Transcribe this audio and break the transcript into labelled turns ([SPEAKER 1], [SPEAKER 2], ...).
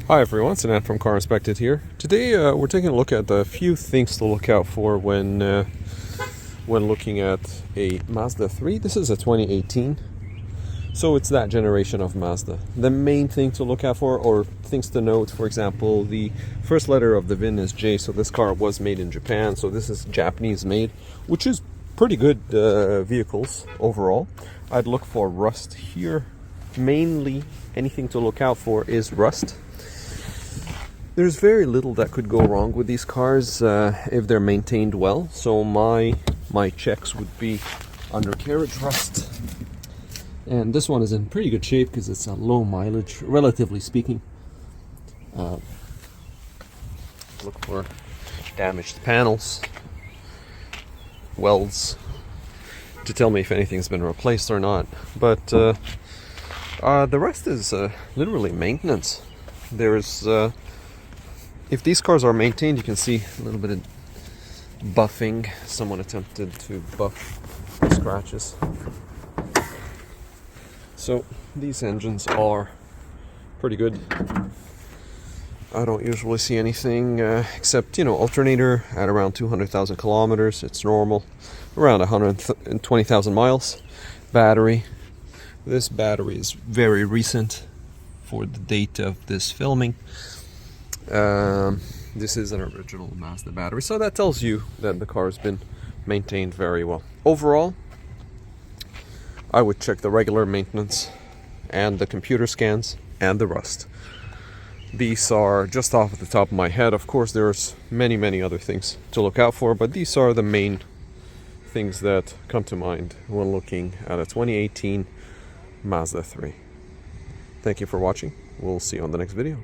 [SPEAKER 1] Hi everyone, it's Anand from Carinspected here. Today we're taking a look at a few things to look out for when looking at a Mazda 3. This is a 2018, so it's that generation of Mazda. The main thing to look out for, or things to note, for example, the first letter of the VIN is J, so this car was made in Japan, so this is Japanese made, which is pretty good vehicles overall. I'd look for rust here. Mainly, anything to look out for is rust. There's very little that could go wrong with these cars if they're maintained well. So my checks would be undercarriage rust. And this one is in pretty good shape because it's a low mileage, relatively speaking. Look for damaged panels, welds, to tell me if anything's been replaced or not. But the rest is literally maintenance. There's if these cars are maintained, you can see a little bit of buffing. Someone attempted to buff the scratches. So these engines are pretty good. I don't usually see anything except, alternator at around 200,000 kilometers. It's normal. Around 120,000 miles. Battery. This battery is very recent for the date of this filming. This is an original Mazda battery, so that tells you that the car has been maintained very well. Overall, I would check the regular maintenance and the computer scans and the rust. These are just off the top of my head. Of course, there's many other things to look out for, but these are the main things that come to mind when looking at a 2018 Mazda 3. Thank you for watching. We'll see you on the next video.